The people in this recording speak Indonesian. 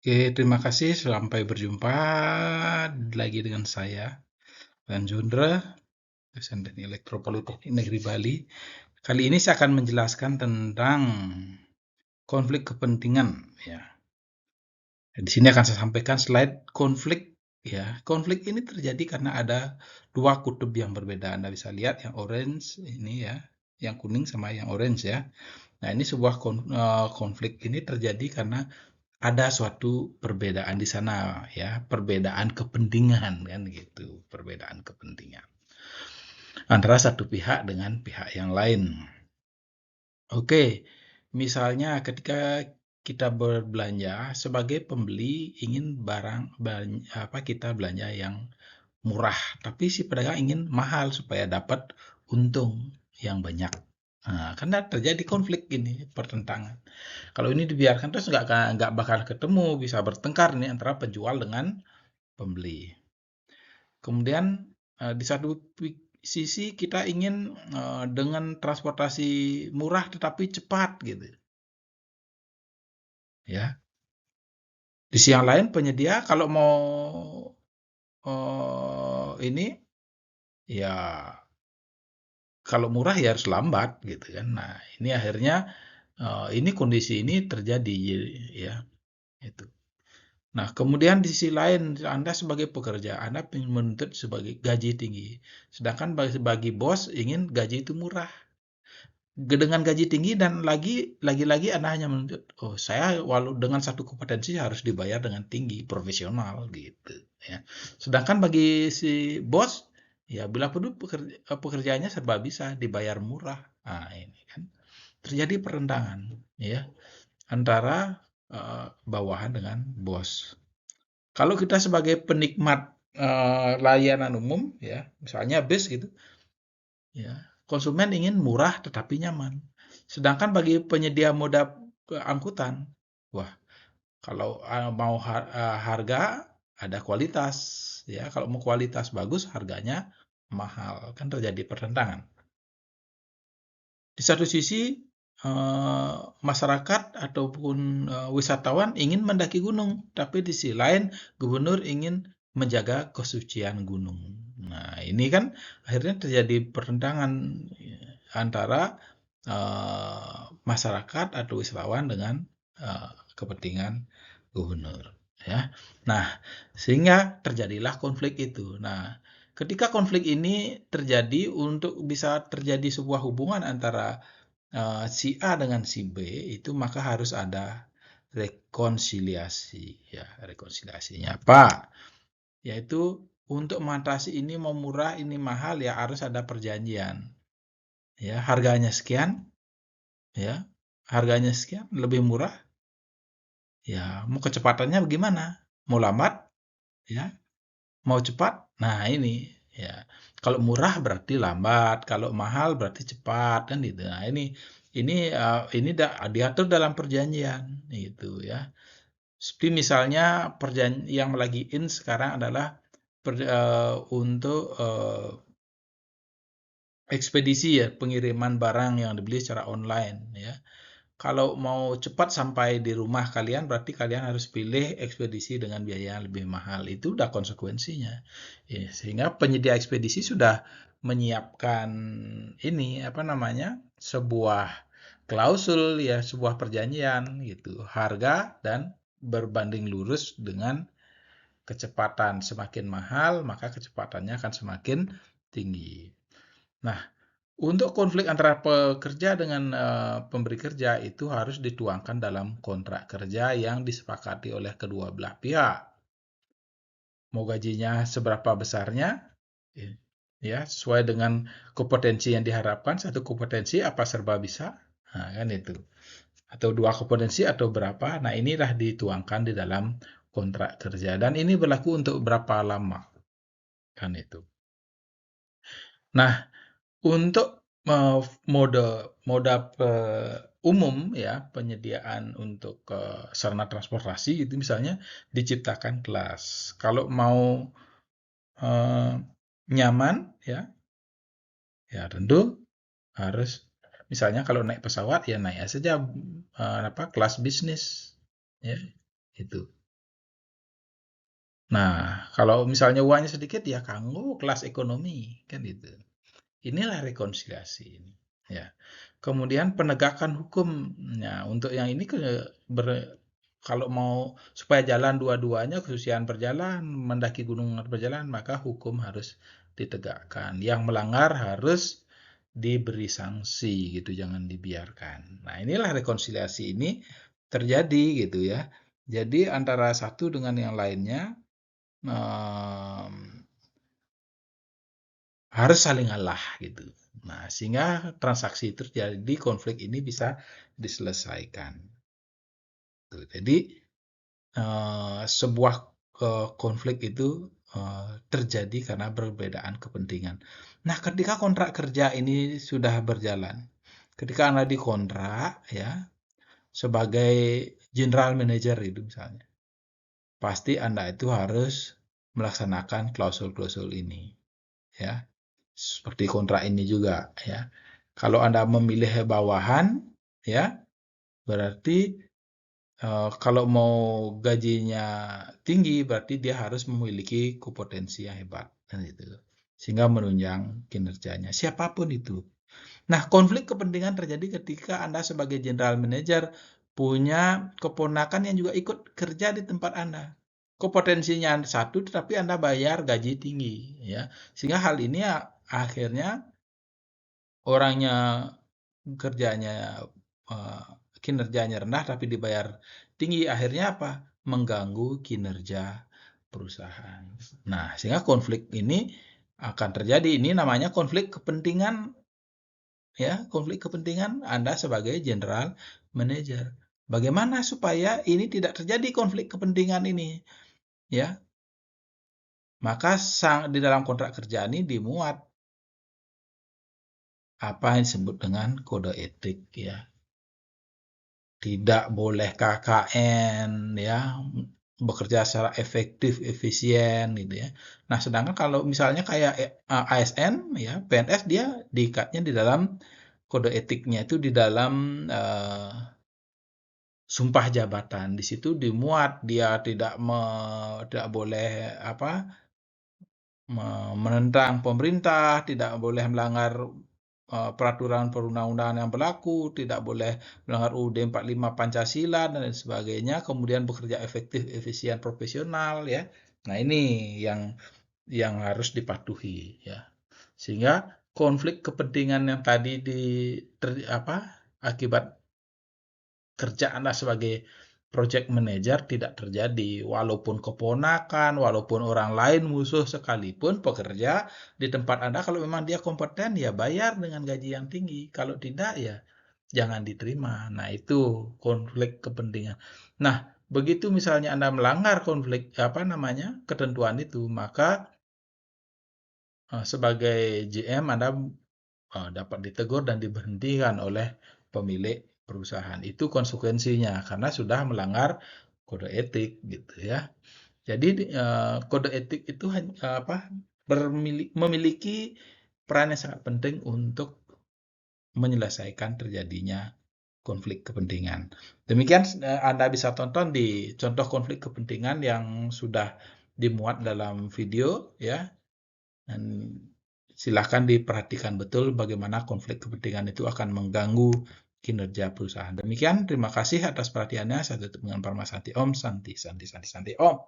Oke, terima kasih. Sampai berjumpa lagi dengan saya, Van Jundra, dosen Teknik Elektropoliteknik Negeri Bali. Kali ini saya akan menjelaskan tentang konflik kepentingan. Ya, di sini akan saya sampaikan slide konflik. Ya, konflik ini terjadi karena ada dua kutub yang berbeda. Anda bisa lihat yang orange ini ya, yang kuning sama yang orange ya. Nah, ini sebuah konflik ini terjadi karena ada suatu perbedaan di sana ya, perbedaan kepentingan kan gitu, perbedaan kepentingan antara satu pihak dengan pihak yang lain. Oke, misalnya ketika kita berbelanja sebagai pembeli ingin kita belanja yang murah, tapi si pedagang ingin mahal supaya dapat untung yang banyak. Nah, karena terjadi konflik ini, pertentangan. Kalau ini dibiarkan terus nggak bakal ketemu, bisa bertengkar nih antara penjual dengan pembeli. Kemudian di satu sisi kita ingin dengan transportasi murah tetapi cepat gitu, ya. Di sisi yang lain penyedia kalau mau ini ya kalau murah ya harus lambat gitu kan. Nah, ini akhirnya ini kondisi ini terjadi ya itu. Nah, kemudian di sisi lain, Anda sebagai pekerja, Anda ingin menuntut sebagai gaji tinggi. Sedangkan bagi bos ingin gaji itu murah. Dengan gaji tinggi dan lagi-lagi Anda hanya menuntut, oh saya walau dengan satu kompetensi harus dibayar dengan tinggi, profesional gitu ya. Sedangkan bagi si bos, ya bila perlu pekerjaannya serba bisa dibayar murah. Nah, ini kan terjadi pertentangan ya antara bawahan dengan bos. Kalau kita sebagai penikmat layanan umum, ya, misalnya bis gitu, ya, konsumen ingin murah tetapi nyaman. Sedangkan bagi penyedia moda angkutan, wah, kalau mau harga ada kualitas, ya. Kalau mau kualitas bagus, harganya mahal, kan terjadi pertentangan. Di satu sisi masyarakat ataupun wisatawan ingin mendaki gunung, tapi di sisi lain gubernur ingin menjaga kesucian gunung. Nah, ini kan akhirnya terjadi pertentangan antara masyarakat atau wisatawan dengan kepentingan gubernur. Ya, nah sehingga terjadilah konflik itu. Nah, ketika konflik ini terjadi untuk bisa terjadi sebuah hubungan antara si A dengan si B itu maka harus ada rekonsiliasi ya rekonsiliasinya apa yaitu untuk mengatasi ini mau murah ini mahal ya harus ada perjanjian ya harganya sekian ya harganya sekian lebih murah ya mau kecepatannya bagaimana mau lambat ya mau cepat nah ini ya kalau murah berarti lambat kalau mahal berarti cepat kan gitu nah ini diatur dalam perjanjian gitu ya seperti misalnya perjanjian yang lagi in sekarang adalah untuk ekspedisi ya pengiriman barang yang dibeli secara online ya kalau mau cepat sampai di rumah kalian, berarti kalian harus pilih ekspedisi dengan biaya yang lebih mahal. Itu udah konsekuensinya. Ya, sehingga penyedia ekspedisi sudah menyiapkan ini, apa namanya, sebuah klausul, ya, sebuah perjanjian gitu. Harga dan berbanding lurus dengan kecepatan. Semakin mahal, maka kecepatannya akan semakin tinggi. Nah, untuk konflik antara pekerja dengan pemberi kerja itu harus dituangkan dalam kontrak kerja yang disepakati oleh kedua belah pihak. Mau gajinya seberapa besarnya, ya sesuai dengan kompetensi yang diharapkan. Satu kompetensi apa serba bisa, nah, kan itu. Atau dua kompetensi atau berapa. Nah inilah dituangkan di dalam kontrak kerja dan ini berlaku untuk berapa lama, kan itu. Nah untuk mode mode umum ya penyediaan untuk sarana transportasi itu misalnya diciptakan kelas. Kalau mau eh, nyaman ya tentu harus misalnya kalau naik pesawat ya naik saja apa kelas bisnis ya itu. Nah, kalau misalnya uangnya sedikit ya kanggo kelas ekonomi, kan gitu. Inilah rekonsiliasi ini, ya. Kemudian penegakan hukum. Nah, untuk yang ini kalau mau supaya jalan dua-duanya, kesusiaan berjalan, mendaki gunung berjalan, maka hukum harus ditegakkan. Yang melanggar harus diberi sanksi gitu, jangan dibiarkan. Nah, inilah rekonsiliasi ini terjadi gitu ya. Jadi antara satu dengan yang lainnya harus saling ngalah gitu. Nah, sehingga transaksi itu terjadi, konflik ini bisa diselesaikan. Tuh, jadi sebuah konflik itu terjadi karena perbedaan kepentingan. Nah, ketika kontrak kerja ini sudah berjalan, ketika Anda dikontrak ya sebagai general manager itu misalnya, pasti Anda itu harus melaksanakan klausul-klausul ini, ya. Seperti kontrak ini juga ya. Kalau Anda memilih bawahan ya, berarti kalau mau gajinya tinggi berarti dia harus memiliki kompetensi yang hebat kan gitu. Sehingga menunjang kinerjanya siapapun itu. Nah, konflik kepentingan terjadi ketika Anda sebagai general manager punya keponakan yang juga ikut kerja di tempat Anda. Kompetensinya satu tetapi Anda bayar gaji tinggi ya. Sehingga hal ini ya, akhirnya orangnya kerjanya kinerjanya rendah tapi dibayar tinggi, akhirnya apa? Mengganggu kinerja perusahaan. Nah, sehingga konflik ini akan terjadi. Ini namanya konflik kepentingan ya, konflik kepentingan Anda sebagai general manager. Bagaimana supaya ini tidak terjadi konflik kepentingan ini? Ya, maka di dalam kontrak kerja ini dimuat apa yang disebut dengan kode etik ya. Tidak boleh KKN ya, bekerja secara efektif, efisien gitu ya. Nah, sedangkan kalau misalnya kayak ASN ya, PNS dia diikatnya di dalam kode etiknya itu di dalam sumpah jabatan. Di situ dimuat dia tidak boleh apa menentang pemerintah, tidak boleh melanggar peraturan perundang-undangan yang berlaku, tidak boleh melanggar UUD 45 Pancasila dan lain sebagainya, kemudian bekerja efektif, efisien, profesional ya. Nah, ini yang harus dipatuhi ya. Sehingga konflik kepentingan yang tadi akibat kerja Anda sebagai project manager tidak terjadi. Walaupun keponakan, walaupun orang lain musuh sekalipun pekerja di tempat Anda, kalau memang dia kompeten, ya bayar dengan gaji yang tinggi. Kalau tidak, ya jangan diterima. Nah, itu konflik kepentingan. Nah, begitu misalnya Anda melanggar konflik, ketentuan itu, maka sebagai GM Anda dapat ditegur dan diberhentikan oleh pemilik perusahaan. Itu konsekuensinya karena sudah melanggar kode etik gitu ya. Jadi kode etik itu memiliki peran yang sangat penting untuk menyelesaikan terjadinya konflik kepentingan. Demikian Anda bisa tonton di contoh konflik kepentingan yang sudah dimuat dalam video ya. Dan silahkan diperhatikan betul bagaimana konflik kepentingan itu akan mengganggu kinerja perusahaan. Demikian, terima kasih atas perhatiannya. Saya tutup dengan Parma Santi Om, Santi, Santi, Santi, Santi Om.